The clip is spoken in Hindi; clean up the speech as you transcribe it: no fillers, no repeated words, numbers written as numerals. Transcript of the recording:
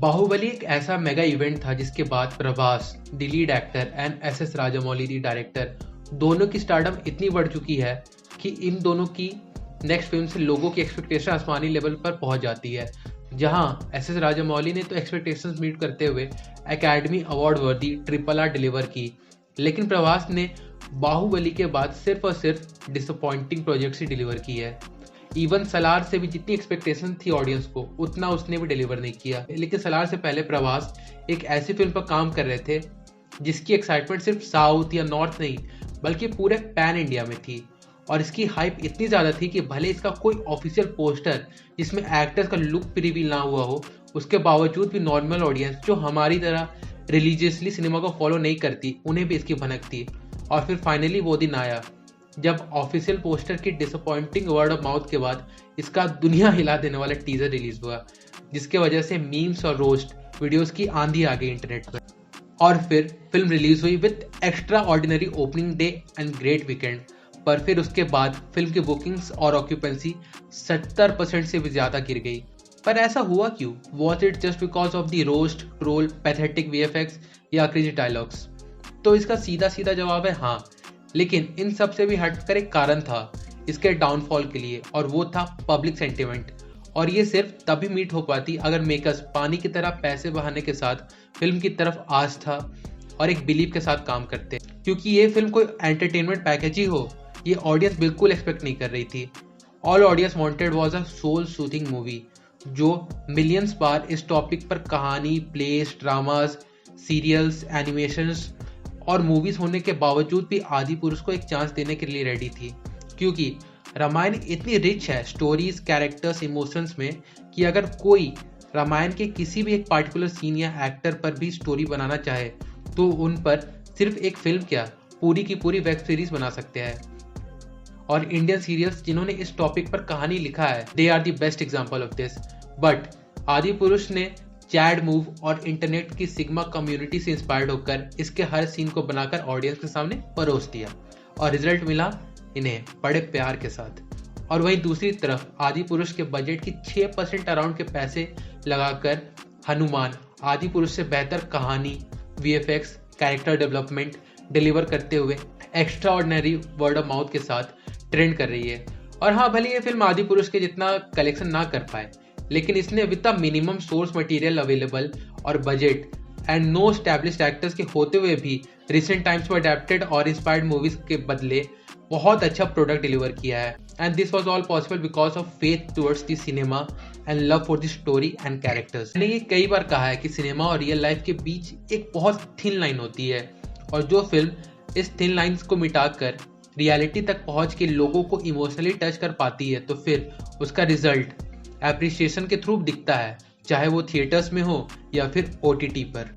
बाहुबली एक ऐसा मेगा इवेंट था जिसके बाद Prabhas the lead actor and S Rajamouli the director दोनों की स्टारडम इतनी बढ़ चुकी है कि इन दोनों की नेक्स्ट फिल्म से लोगों की एक्सपेक्टेशन आसमानी लेवल पर पहुंच जाती है। जहां एस राजामौली ने तो एक्सपेक्टेशंस मीट करते हुए एकेडमी अवार्ड वर्दी RRR डिलीवर की, लेकिन प्रभास ने बाहुबली के बाद सिर्फ और सिर्फ डिसअपॉइंटिंग प्रोजेक्ट्स ही डिलीवर की है। इवन सलार से भी जितनी एक्सपेक्टेशन थी ऑडियंस को उतना उसने भी डिलीवर नहीं किया। लेकिन सलार से पहले प्रभास एक ऐसी फिल्म पर काम कर रहे थे जिसकी एक्साइटमेंट सिर्फ साउथ या नॉर्थ नहीं बल्कि पूरे पैन इंडिया में थी, और इसकी हाइप इतनी ज़्यादा थी कि भले इसका कोई ऑफिशियल पोस्टर जिसमें एक्टर्स का लुक रिवील ना हुआ हो, उसके बावजूद भी नॉर्मल ऑडियंस जो हमारी तरह रिलीजियसली सिनेमा को फॉलो नहीं करती उन्हें भी इसकी भनक थी। और फिर फाइनली वो दिन आया जब ऑफिशियल पोस्टर की डिसअपॉइंटिंग वर्ड ऑफ माउथ के बाद इसका दुनिया हिला देने वाला टीजर रिलीज हुआ, जिसके वजह से मीम्स और रोस्ट वीडियोस की आंधी आ गई इंटरनेट पर। और फिर फिल्म रिलीज हुई with extra ordinary opening day and great weekend, पर फिर उसके बाद फिल्म की बुकिंग्स और ऑक्यूपेंसी 70% से भी ज्यादा गिर गई। पर ऐसा हुआ क्यों? Was it just because of the roast, troll, pathetic VFX या क्रेजी डायलॉग्स? तो इसका सीधा सीधा जवाब है हाँ, लेकिन इन सब से भी हटकर एक कारण था इसके डाउनफॉल के लिए, और वो था पब्लिक सेंटिमेंट। और ये सिर्फ तभी मीट हो पाती अगर मेकर्स पानी की तरह पैसे बहाने के साथ फिल्म की तरफ आस्था और एक बिलीव के साथ काम करते, क्योंकि ये फिल्म कोई एंटरटेनमेंट पैकेज ही हो ये ऑडियंस बिल्कुल एक्सपेक्ट नहीं कर रही थी। All audience wanted was a soul soothing movie जो मिलियंस बार इस टॉपिक पर कहानी, प्लेस, ड्रामास, सीरियल्स, एनिमेशंस और मूवीज होने के बावजूद भी आदि पुरुष को एक चांस देने के लिए रेडी थी, क्योंकि रामायण इतनी रिच है स्टोरीज, कैरेक्टर्स, इमोशंस में कि अगर कोई रामायण के किसी भी एक पार्टिकुलर सीन या एक्टर पर भी स्टोरी बनाना चाहे तो उन पर सिर्फ एक फिल्म क्या पूरी की पूरी वेब सीरीज बना सकते हैं। और इंडियन सीरियल्स जिन्होंने इस टॉपिक पर कहानी लिखा है they are the best example of this. But Adipurush ने चैड मूव और इंटरनेट की सिग्मा कम्युनिटी से इंस्पायर्ड होकर इसके हर सीन को बनाकर ऑडियंस के सामने परोस दिया, और रिजल्ट मिला इन्हें बड़े प्यार के साथ। और वहीं दूसरी तरफ आदि पुरुष के बजट की 6% अराउंड के पैसे लगाकर हनुमान आदि पुरुष से बेहतर कहानी, VFX, कैरेक्टर डेवलपमेंट डिलीवर करते हुए extra ordinary word of mouth के साथ ट्रेंड कर रही है। और हाँ, भले ये फिल्म आदि पुरुष के जितना कलेक्शन ना कर पाए, लेकिन इसने with the minimum source material available और budget and no established actors के होते हुए भी रिसेंट टाइम्स में अडेप्टेड और इंस्पायर्ड मूवीज के बदले बहुत अच्छा प्रोडक्ट डिलीवर किया है। And this was all possible because of faith towards the cinema and love for the story and characters. मैंने ये कई बार कहा है कि सिनेमा और रियल लाइफ के बीच एक बहुत थिन लाइन होती है, और जो फिल्म इस थिन लाइंस को मिटाकर रियलिटी तक पहुंच के लोगों को इमोशनली टच कर पाती है तो फिर उसका रिजल्ट एप्रिसिएशन के थ्रू दिखता है, चाहे वो थिएटर्स में हो या फिर OTT पर।